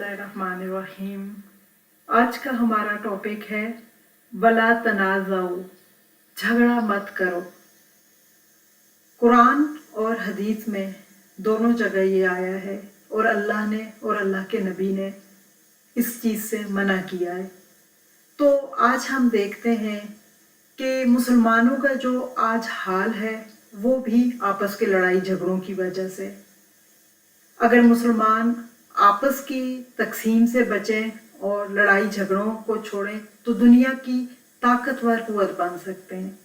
बिस्मिल्लाहिर्रहमानिर्रहीम। आज का हमारा टॉपिक है वला तनाज़ाऊ, झगड़ा मत करो। कुरान और हदीस में दोनों जगह ये आया है और अल्लाह ने और अल्लाह के नबी ने इस चीज़ से मना किया है। तो आज हम देखते हैं कि मुसलमानों का जो आज हाल है वो भी आपस के लड़ाई झगड़ों की वजह से। अगर मुसलमान आपस की तकसीम से बचें और लड़ाई झगड़ों को छोड़ें तो दुनिया की ताकतवर कुव्वत बन सकते हैं।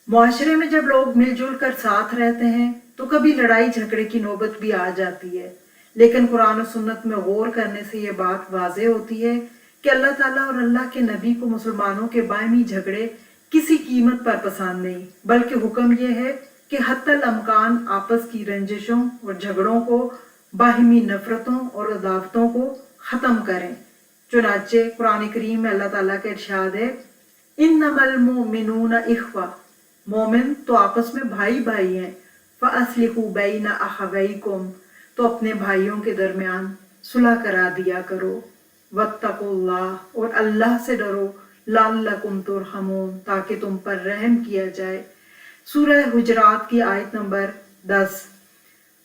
मुआशरे में जब लोग मिलजुल कर साथ रहते हैं तो कभी लड़ाई झगड़े की नौबत भी आ जाती है, लेकिन कुरान और सुन्नत में गौर करने से ये बात वाज़े होती है कि अल्लाह ताला और अल्लाह के नबी को मुसलमानों के बायमी झगड़े किसी कीमत पर पसंद नहीं, बल्कि हुक्म यह है कि हत्तल अमकान आपस की रंजिशों और झगड़ों को, बाहिमी नफरतों और अदावतों को ख़त्म करें। चुनाचे कुरान करीम में अल्लाह ताला का इरशाद है, इन्नमल मुमिनूना इख्वा, मोमिन तो आपस में भाई भाई हैं। फ़अस्लिहू बैना अखवैकुम, तो अपने भाइयों के दरमियान सुलह करा दिया करो। वत्तकुल्लाह, और अल्लाह से डरो। लअल्लकुम तुरहमून, ताकि तुम पर रहम किया जाए। सूरह हुजरात की आयत नंबर 10।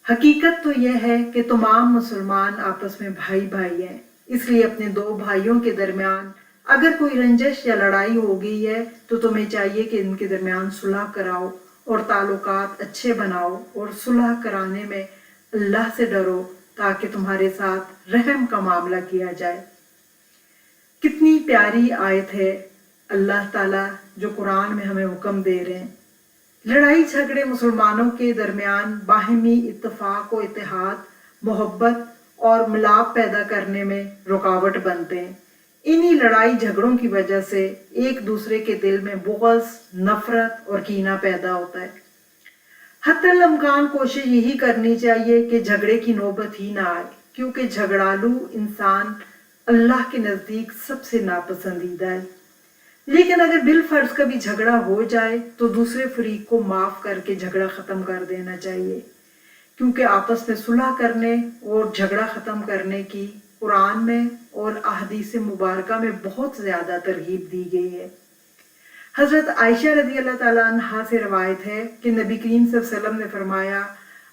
हकीकत तो यह है कि तमाम मुसलमान आपस में भाई भाई हैं, इसलिए अपने दो भाइयों के दरमियान अगर कोई रंजिश या लड़ाई हो गई है तो तुम्हें चाहिए कि इनके दरमियान सुलह कराओ और ताल्लुकात अच्छे बनाओ, और सुलह कराने में अल्लाह से डरो ताकि तुम्हारे साथ रहम का मामला किया जाए। कितनी प्यारी आयत है अल्लाह ताला जो कुरान में हमें हुक्म दे रहे हैं। लड़ाई झगड़े मुसलमानों के दरमियान बाहिमी इत्तफाक और इत्तेहाद, मोहब्बत और मिलाप पैदा करने में रुकावट बनते हैं। इन्हीं लड़ाई झगड़ों की वजह से एक दूसरे के दिल में बुग़्ज़, नफरत और कीना पैदा होता है। हत्तल अमकान कोशिश यही करनी चाहिए कि झगड़े की नौबत ही ना आए, क्योंकि झगड़ालू इंसान अल्लाह के नज़दीक सबसे नापसंदीदा है। लेकिन अगर बिलफर्ज कभी झगड़ा हो जाए तो दूसरे फरीक को माफ़ करके झगड़ा ख़त्म कर देना चाहिए, क्योंकि आपस में सुलह करने और झगड़ा ख़त्म करने की कुरान में और अहदीस मुबारका में बहुत ज़्यादा तरगीब दी गई है। हज़रत आयशा रज़ी अल्लाह ताला अन्हा से रवायत है कि नबी करीम सल्लल्लाहु अलैहि वसल्लम ने फरमाया,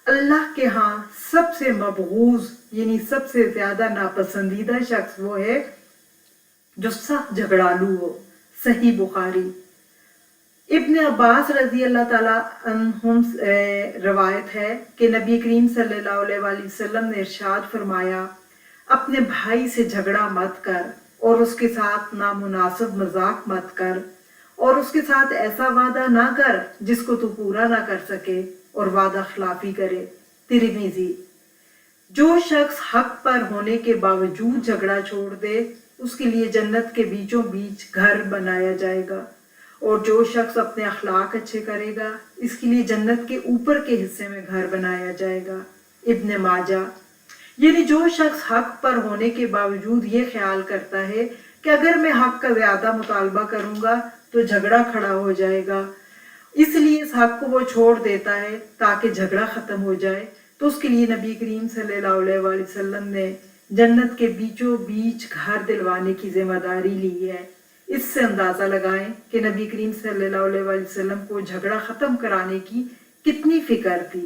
अल्लाह के यहाँ सबसे मबगूज़ यानी सबसे ज़्यादा नापसंदीदा शख्स वो है जो सख्त झगड़ालू हो। सही बुखारी। इब्न अब्बास रज़ी अल्लाह ताला अन्हुम रवायत है कि नबी करीम सल्लल्लाहु अलैहि वसल्लम ने इरशाद फरमाया, अपने भाई से झगड़ा मत कर और उसके साथ नामुनासिब मजाक मत कर, और उसके साथ ऐसा वादा ना कर जिसको तू पूरा ना कर सके और वादा खिलाफी करे। तिरमिज़ी। जो शख्स हक पर होने के बावजूद झगड़ा छोड़ दे उसके लिए जन्नत के बीचों बीच घर बनाया जाएगा, और जो शख्स अपने अखलाक अच्छे करेगा इसके लिए जन्नत के ऊपर के हिस्से में घर बनाया जाएगा। इब्न माजा। यानी जो शख्स हक पर होने के बावजूद ये ख्याल करता है कि अगर मैं हक का ज़्यादा मुतालबा करूँगा तो झगड़ा खड़ा हो जाएगा, इसलिए इस हक को वो छोड़ देता है ताकि झगड़ा ख़त्म हो जाए, तो उसके लिए नबी करीम सल्लल्लाहु अलैहि वसल्लम ने जन्नत के बीचों बीच घर दिलवाने की जिम्मेदारी ली है। इससे अंदाज़ा लगाएं कि नबी करीम सल्लल्लाहु अलैहि वसल्लम को झगड़ा ख़त्म कराने की कितनी फ़िक्र थी।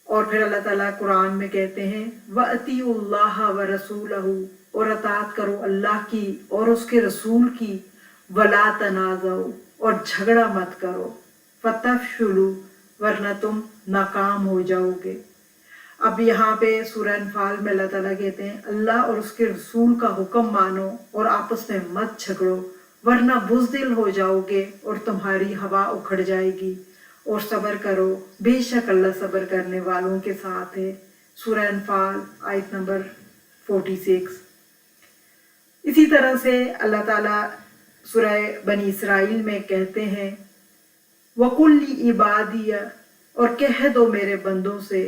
और फिर अल्लाह ताला कुरान में कहते हैं, वअतीउल्लाह व रसूलहू, और अतात करो अल्लाह की और उसके रसूल की। वला तनाज़ाऊ, और झगड़ा मत करो। फतफशलू, वरना तुम नाकाम हो जाओगे। अब यहाँ पे सूरह अनफाल में अल्लाह ताला कहते हैं, अल्लाह और उसके रसूल का हुक्म मानो और आपस में मत झगड़ो, वरना बुज़दिल हो जाओगे और तुम्हारी हवा उखड़ जाएगी, और सब्र करो, बेशक अल्लाह सब्र करने वालों के साथ है। सूरह अनफाल आयत नंबर 46। इसी तरह से अल्लाह ताला सूरह बनी इसराइल में कहते हैं, वकुल्ली इबादिया, और कह दो मेरे बंदों से।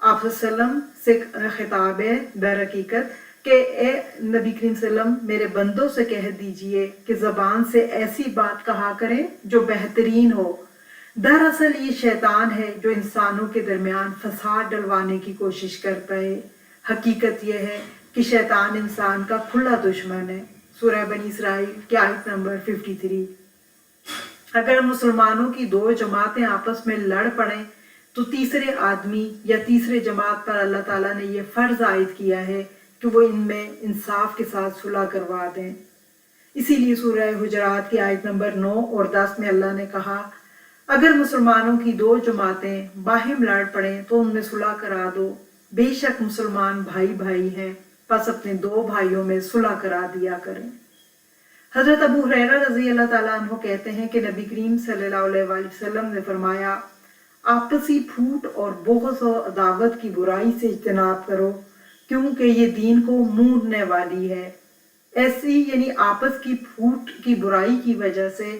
आप सल्लम से खिताब है दर हकीकत कि ए नबी करीम सल्लम मेरे बंदों से कह दीजिए कि ज़बान से ऐसी बात कहा करें जो बेहतरीन हो। दरअसल ये शैतान है जो इंसानों के दरमियान फसाद डलवाने की कोशिश करता है। हकीकत यह है कि शैतान इंसान का खुला दुश्मन है। सूरह बनी इसराइल की आयत नंबर 53। अगर मुसलमानों की दो जमातें आपस में लड़ पड़ें तो तीसरे आदमी या तीसरे जमात पर अल्लाह ताला ने यह फर्ज आयद किया है कि वो इनमें इंसाफ के साथ सुलह करवा दें। इसीलिए सूरह हुजरात की आयत नंबर 9 और 10 में अल्लाह ने कहा, अगर मुसलमानों की दो जमातें बाहिम लड़ पड़ें तो उनमें सुलह करा दो। बेशक मुसलमान भाई भाई हैं, बस अपने दो भाइयों में सुलह करा दिया करें। हजरत अबू हुरैरा रजी अल्लाह ताला अन्हु कहते हैं कि नबी करीम सल्लल्लाहु अलैहि वसल्लम ने फरमाया, आपसी फूट और बुग़्ज़ और अदावत की बुराई से इज्तनाब करो, क्योंकि ये दीन को मूंढने वाली है। ऐसी यानी आपस की फूट की बुराई की वजह से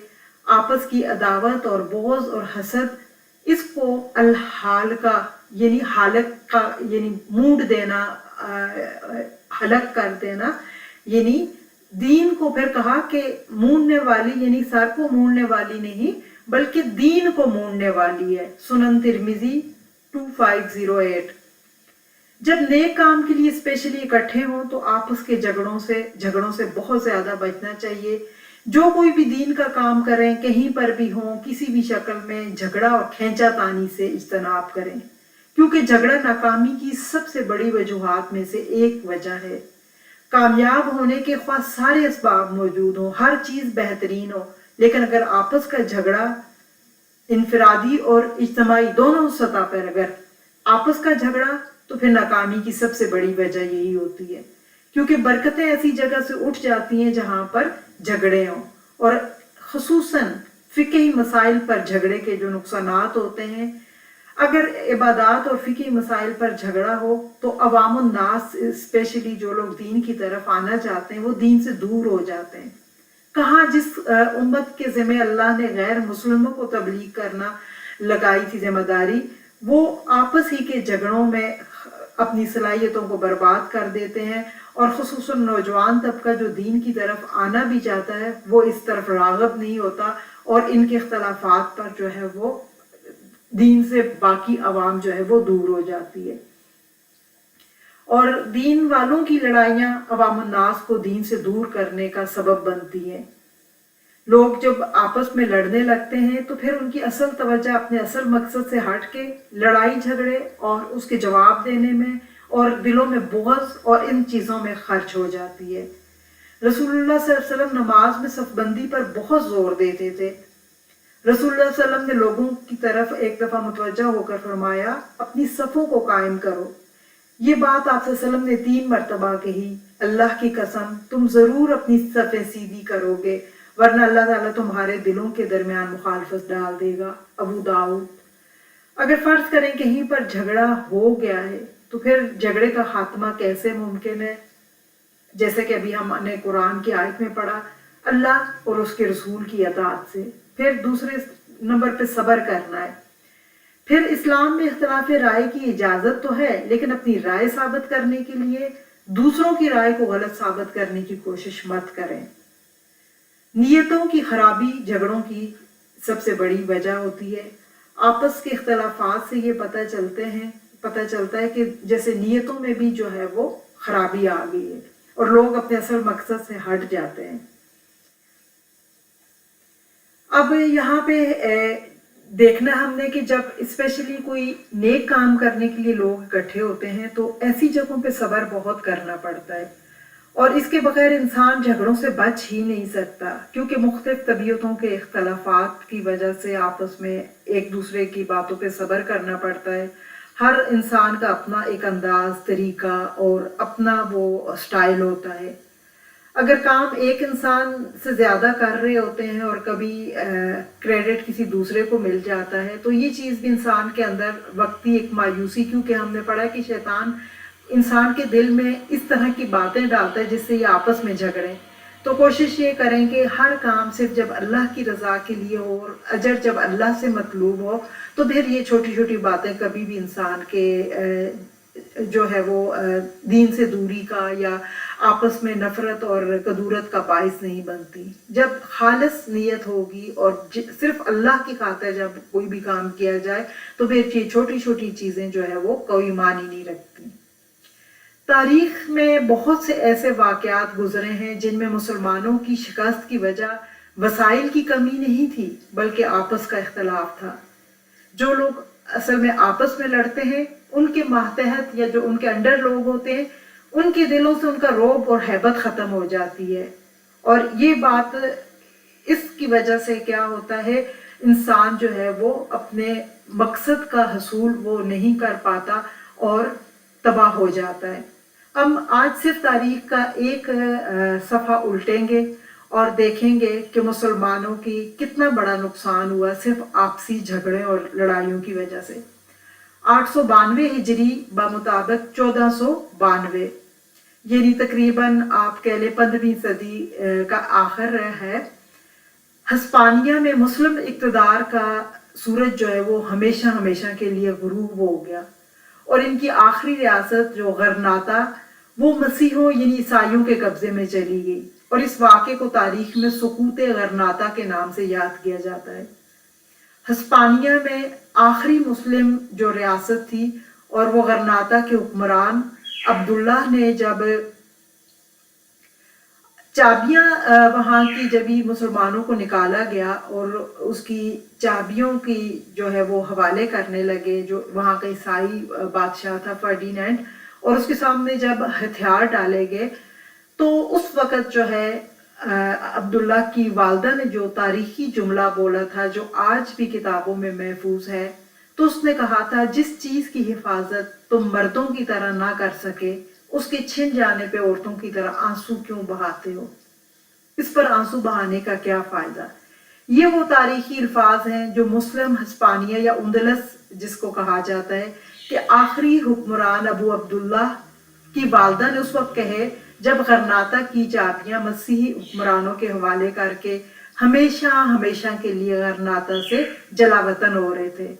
आपस की अदावत और बुग़्ज़ और हसद, इसको अल-हाल का यानी हालक का यानी मूंढ देना, हलक कर देना, यानी दीन को फिर कहा कि मूंढने वाली यानी सर को मूंढने वाली नहीं बल्कि दीन को मूंढने वाली है। सुनन तिरमिजी 2508। जब नेक काम के लिए स्पेशली इकट्ठे हों तो आपस के झगड़ों से बहुत ज्यादा बचना चाहिए। जो कोई भी दीन का काम करें, कहीं पर भी हों, किसी भी शक्ल में झगड़ा और खींचातानी से इज्तनाब करें, क्योंकि झगड़ा नाकामी की सबसे बड़ी वजूहात में से एक वजह है। कामयाब होने के ख्वाह सारे असबाब मौजूद हों, हर चीज बेहतरीन हो, लेकिन अगर आपस का झगड़ा इनफरादी और इज्तमाई दोनों सतह पर अगर आपस का झगड़ा, तो फिर नाकामी की सबसे बड़ी वजह यही होती है, क्योंकि बरकतें ऐसी जगह से उठ जाती हैं जहां पर झगड़े हों। और खुसूसन फिक़ही मसाइल पर झगड़े के जो नुकसानात होते हैं, अगर इबादात और फिक़ही मसाइल पर झगड़ा हो तो अवामुन नास स्पेशली जो लोग दीन की तरफ आना चाहते हैं वो दीन से दूर हो जाते हैं। कहाँ जिस उम्मत के ज़िम्मे अल्लाह ने गैर मुस्लिमों को तबलीग करना लगाई थी जिम्मेदारी, वो आपस ही के झगड़ों में अपनी सलाहियतों को बर्बाद कर देते हैं। और खुसूसन नौजवान तबका जो दीन की तरफ आना भी चाहता है वो इस तरफ राग़ब नहीं होता और इनके इख्तलाफात पर जो है वो दीन से बाकी अवाम जो है वो दूर हो जाती है। और दीन वालों की लड़ाइयाँ अवामुन नास को दीन से दूर करने का सबब बनती हैं। लोग जब आपस में लड़ने लगते हैं तो फिर उनकी असल तवज्जो अपने असल मकसद से हट के लड़ाई झगड़े और उसके जवाब देने में और दिलों में बुग़्ज़ और इन चीज़ों में खर्च हो जाती है। रसूलुल्लाह सल्लल्लाहु अलैहि वसल्लम नमाज में सफ़बंदी पर बहुत जोर देते थे। रसूलुल्लाह सल्लल्लाहु अलैहि वसल्लम ने लोगों की तरफ एक दफ़ा मुतवज्जा होकर फरमाया, अपनी सफ़ों को कायम करो। ये बात आप सल्लल्लाहु अलैहि वसल्लम ने 3 मरतबा कही। अल्लाह की कसम, तुम ज़रूर अपनी सफ़ें सीधी करोगे, वरना अल्लाह ताला तुम्हारे दिलों के दरमियान मुखालफत डाल देगा। अबू दाऊद। अगर फर्ज करें कहीं पर झगड़ा हो गया है तो फिर झगड़े का खात्मा कैसे मुमकिन है? जैसे कि अभी हमने कुरान की आयत में पढ़ा, अल्लाह और उसके रसूल की अताअत से। फिर दूसरे नंबर पे सब्र करना है। फिर इस्लाम में इख्तिलाफ राय की इजाजत तो है, लेकिन अपनी राय साबित करने के लिए दूसरों की राय को गलत साबित करने की कोशिश मत करें। नियतों की खराबी झगड़ों की सबसे बड़ी वजह होती है। आपस के इख्तलाफात से ये पता चलता है कि जैसे नियतों में भी जो है वो खराबी आ गई है और लोग अपने असल मकसद से हट जाते हैं। अब यहाँ पे देखना हमने कि जब स्पेशली कोई नेक काम करने के लिए लोग इकट्ठे होते हैं तो ऐसी जगहों पे सब्र बहुत करना पड़ता है और इसके बगैर इंसान झगड़ों से बच ही नहीं सकता, क्योंकि मुख्तलिफ तबीयतों के इख्तलाफात की वजह से आपस में एक दूसरे की बातों पे सब्र करना पड़ता है। हर इंसान का अपना एक अंदाज, तरीका और अपना वो स्टाइल होता है। अगर काम एक इंसान से ज़्यादा कर रहे होते हैं और कभी क्रेडिट किसी दूसरे को मिल जाता है तो ये चीज़ भी इंसान के अंदर वक्ती एक मायूसी, क्योंकि हमने पढ़ा कि शैतान इंसान के दिल में इस तरह की बातें डालता है जिससे ये आपस में झगड़ें। तो कोशिश ये करें कि हर काम सिर्फ जब अल्लाह की रज़ा के लिए हो और अजर जब अल्लाह से मतलूब हो, तो फिर ये छोटी छोटी बातें कभी भी इंसान के जो है वो दीन से दूरी का या आपस में नफरत और कदूरत का बाइस नहीं बनती। जब खालिस नियत होगी और सिर्फ अल्लाह की खातिर जब कोई भी काम किया जाए तो फिर ये छोटी छोटी चीज़ें जो है वो कोई मानी नहीं रखती। تاریخ میں بہت سے ایسے واقعات گزرے ہیں جن میں مسلمانوں کی شکست کی وجہ وسائل کی کمی نہیں تھی بلکہ آپس کا اختلاف تھا۔ جو لوگ اصل میں آپس میں لڑتے ہیں ان کے ماتحت یا جو ان کے انڈر لوگ ہوتے ہیں ان کے دلوں سے ان کا رعب اور ہیبت ختم ہو جاتی ہے، اور یہ بات اس کی وجہ سے کیا ہوتا ہے، انسان جو ہے وہ اپنے مقصد کا حصول وہ نہیں کر پاتا اور تباہ ہو جاتا ہے۔ ہم آج صرف تاریخ کا ایک صفحہ الٹیں گے اور دیکھیں گے کہ مسلمانوں کی کتنا بڑا نقصان ہوا صرف آپسی جھگڑے اور لڑائیوں کی وجہ سے۔ 892 ہجری بمطابق 1492، یعنی تقریباً آپ کہہ لیں 15ویں صدی کا آخر ہے، ہسپانیہ میں مسلم اقتدار کا سورج جو ہے وہ ہمیشہ ہمیشہ کے لیے غروب ہو گیا، اور ان کی آخری ریاست جو غرناطہ وہ مسیحوں یعنی عیسائیوں کے قبضے میں چلی گئی، اور اس واقعے کو تاریخ میں سقوط غرناطہ کے نام سے یاد کیا جاتا ہے۔ ہسپانیہ میں آخری مسلم جو ریاست تھی اور وہ غرناطہ کے حکمران عبداللہ نے جب چابیاں وہاں کی جب ہی مسلمانوں کو نکالا گیا اور اس کی چابیوں کی جو ہے وہ حوالے کرنے لگے، جو وہاں کا عیسائی بادشاہ تھا فرڈینینڈ، اور اس کے سامنے جب ہتھیار ڈالے گئے تو اس وقت جو ہے عبداللہ کی والدہ نے جو تاریخی جملہ بولا تھا جو آج بھی کتابوں میں محفوظ ہے، تو اس نے کہا تھا جس چیز کی حفاظت تم مردوں کی طرح نہ کر سکے اس کے چھن جانے پہ عورتوں کی طرح آنسو کیوں بہاتے ہو؟ اس پر آنسو بہانے کا کیا فائدہ؟ یہ وہ تاریخی الفاظ ہیں جو مسلم ہسپانیہ یا اندلس جس کو کہا جاتا ہے کہ آخری حکمران ابو عبداللہ کی والدہ نے اس وقت کہے جب غرناطہ کی چابیاں مسیحی حکمرانوں کے حوالے کر کے ہمیشہ ہمیشہ کے لیے غرناطہ سے جلا وطن ہو رہے تھے۔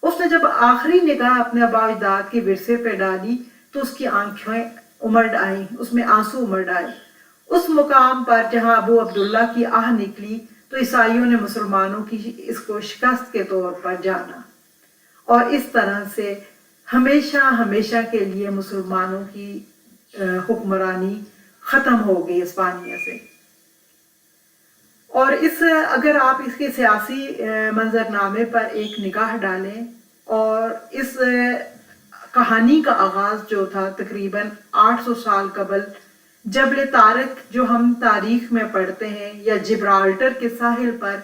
اس نے جب آخری نگاہ اپنے آباء و اجداد کے ورثے پہ ڈالی تو اس کی آنکھیں امڑ آئیں، اس میں آنسو امڑ آئے۔ اس مقام پر جہاں ابو عبداللہ کی آہ نکلی تو عیسائیوں نے مسلمانوں کی اس کو شکست کے طور پر جانا، اور اس طرح سے ہمیشہ ہمیشہ کے لیے مسلمانوں کی حکمرانی ختم ہو گئی اسپانیہ سے۔ اور اگر آپ اس کے سیاسی منظرنامے پر ایک نگاہ ڈالیں اور اس کہانی کا آغاز جو تھا تقریباً 800 سال قبل جبل طارق جو ہم تاریخ میں پڑھتے ہیں، یا جبرالٹر کے ساحل پر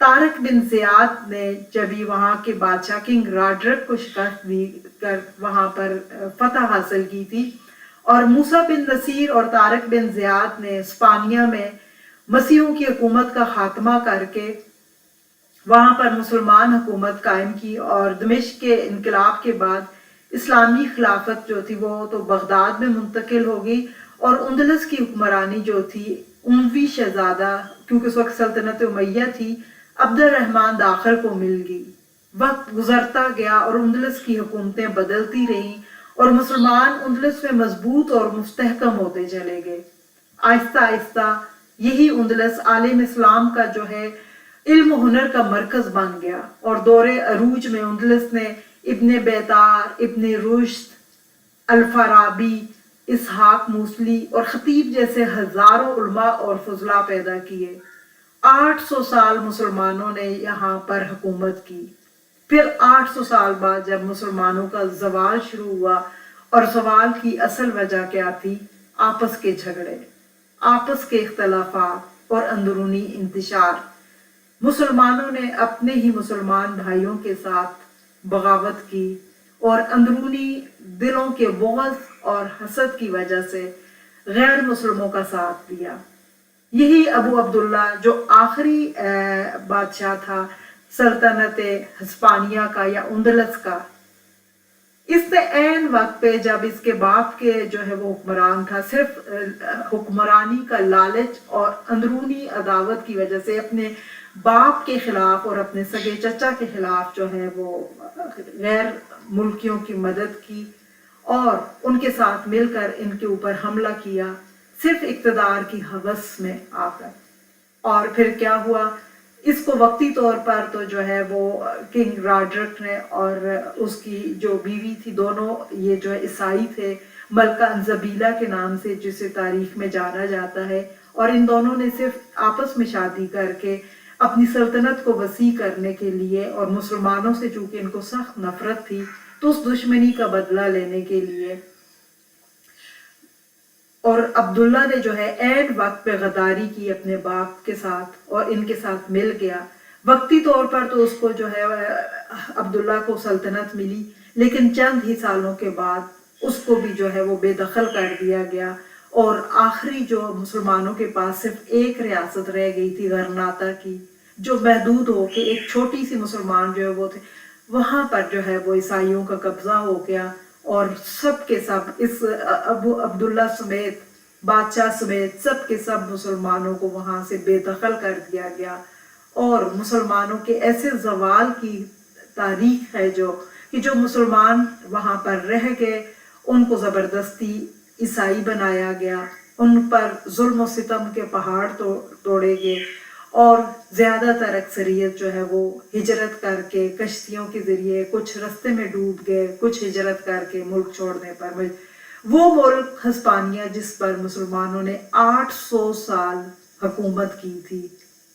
طارق بن زیاد نے جب ہی وہاں کے بادشاہ کنگ راڈرک کو شکست دی کر وہاں پر فتح حاصل کی تھی، اور موسیٰ بن نصیر اور طارق بن زیاد نے اسپانیہ میں مسیحوں کی حکومت کا خاتمہ کر کے وہاں پر مسلمان حکومت قائم کی، اور دمشق کے انقلاب کے بعد اسلامی خلافت جو تھی وہ تو بغداد میں منتقل ہو گئی، اور اندلس کی حکمرانی جو تھی اموی شہزادہ، کیونکہ اس وقت سلطنت امیہ تھی، عبد الرحمن داخل کو مل گئی۔ وقت گزرتا گیا اور اندلس کی حکومتیں بدلتی رہیں اور مسلمان اندلس میں مضبوط اور مستحکم ہوتے چلے گئے۔ آہستہ آہستہ یہی اندلس عالم اسلام کا جو ہے علم و ہنر کا مرکز بن گیا، اور دور عروج میں اندلس نے ابن بیطار، ابن رشد، الفارابی، اسحاق موصلی اور خطیب جیسے ہزاروں علماء اور فضلاء پیدا کیے۔ 800 سال مسلمانوں نے یہاں پر حکومت کی۔ پھر 800 سال بعد جب مسلمانوں کا زوال شروع ہوا، اور زوال کی اصل وجہ کیا تھی؟ آپس کے جھگڑے، آپس کے اختلافات اور اندرونی انتشار۔ مسلمانوں نے اپنے ہی مسلمان بھائیوں کے ساتھ بغاوت کی اور اندرونی دلوں کے بغض اور حسد کی وجہ سے غیر مسلموں کا ساتھ دیا۔ یہی ابو عبداللہ جو آخری بادشاہ تھا سلطنت ہسپانیہ کا یا اندلس کا، اس نے عین وقت پہ جب اس کے باپ کے جو ہے وہ حکمران تھا، صرف حکمرانی کا لالچ اور اندرونی عداوت کی وجہ سے اپنے باپ کے خلاف اور اپنے سگے چچا کے خلاف جو ہے وہ غیر ملکیوں کی مدد کی اور ان کے ساتھ مل کر ان کے اوپر حملہ کیا، صرف اقتدار کی ہوس میں آ کر۔ اور پھر کیا ہوا؟ اس کو وقتی طور پر تو جو ہے وہ کنگ راڈرک نے اور اس کی جو بیوی تھی، دونوں یہ جو ہے عیسائی تھے، ملکہ انزبیلا کے نام سے جسے تاریخ میں جانا جاتا ہے، اور ان دونوں نے صرف آپس میں شادی کر کے اپنی سلطنت کو وسیع کرنے کے لیے، اور مسلمانوں سے چونکہ ان کو سخت نفرت تھی تو اس دشمنی کا بدلہ لینے کے لیے، اور عبداللہ نے جو ہے عین وقت پہ غداری کی اپنے باپ کے ساتھ اور ان کے ساتھ مل گیا۔ وقتی طور پر تو اس کو جو ہے عبداللہ کو سلطنت ملی، لیکن چند ہی سالوں کے بعد اس کو بھی جو ہے وہ بے دخل کر دیا گیا، اور آخری جو مسلمانوں کے پاس صرف ایک ریاست رہ گئی تھی غرناطہ کی، جو محدود ہو کے ایک چھوٹی سی مسلمان جو ہے وہ تھے، وہاں پر جو ہے وہ عیسائیوں کا قبضہ ہو گیا، اور سب کے سب اس ابو عبداللہ سمیت، بادشاہ سمیت سب کے سب مسلمانوں کو وہاں سے بے دخل کر دیا گیا، اور مسلمانوں کے ایسے زوال کی تاریخ ہے جو مسلمان وہاں پر رہ گئے ان کو زبردستی عیسائی بنایا گیا، ان پر ظلم و ستم کے پہاڑ توڑے گئے، اور زیادہ تر اکثریت جو ہے وہ ہجرت کر کے کشتیوں کے ذریعے، کچھ رستے میں ڈوب گئے، کچھ ہجرت کر کے ملک چھوڑنے پر وہ ملک ہسپانیہ جس پر مسلمانوں نے 800 سال حکومت کی تھی،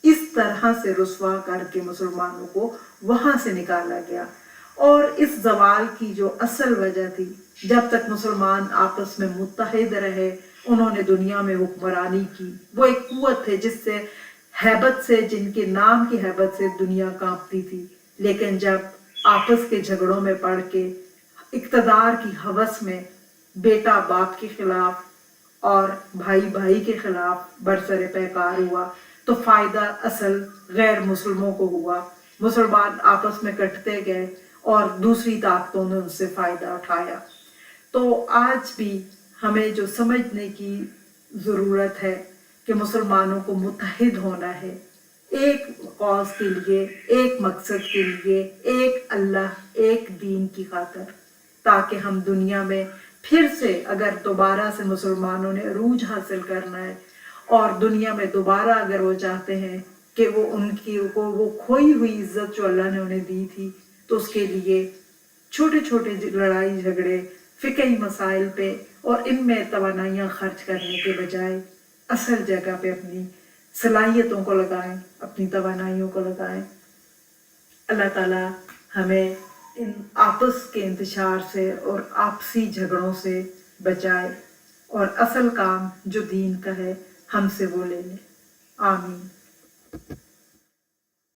اس طرح سے رسوا کر کے مسلمانوں کو وہاں سے نکالا گیا۔ اور اس زوال کی جو اصل وجہ تھی، جب تک مسلمان آپس میں متحد رہے، انہوں نے دنیا میں حکمرانی کی، وہ ایک قوت ہے جس سے ہیبت سے، جن کے نام کی ہیبت سے دنیا کانپتی تھی، لیکن جب آپس کے جھگڑوں میں پڑ کے، اقتدار کی ہوس میں بیٹا باپ کے خلاف اور بھائی بھائی کے خلاف برسر پیکار ہوا، تو فائدہ اصل غیر مسلموں کو ہوا۔ مسلمان آپس میں کٹتے گئے اور دوسری طاقتوں نے ان سے فائدہ اٹھایا۔ تو آج بھی ہمیں جو سمجھنے کی ضرورت ہے کہ مسلمانوں کو متحد ہونا ہے، ایک کاز کے لیے، ایک مقصد کے لیے، ایک اللہ، ایک دین کی خاطر، تاکہ ہم دنیا میں پھر سے، اگر دوبارہ سے مسلمانوں نے عروج حاصل کرنا ہے اور دنیا میں دوبارہ اگر وہ چاہتے ہیں کہ وہ ان کی وہ کھوئی ہوئی عزت جو اللہ نے انہیں دی تھی، تو اس کے لیے چھوٹے چھوٹے لڑائی جھگڑے فقہی مسائل پہ اور ان میں توانائیاں خرچ کرنے کے بجائے اصل جگہ پہ اپنی صلاحیتوں کو لگائیں، اپنی توانائیوں کو لگائیں۔ اللہ تعالیٰ ہمیں ان آپس کے انتشار سے اور آپسی جھگڑوں سے بچائے، اور اصل کام جو دین کا ہے ہم سے وہ لے لے۔ آمین۔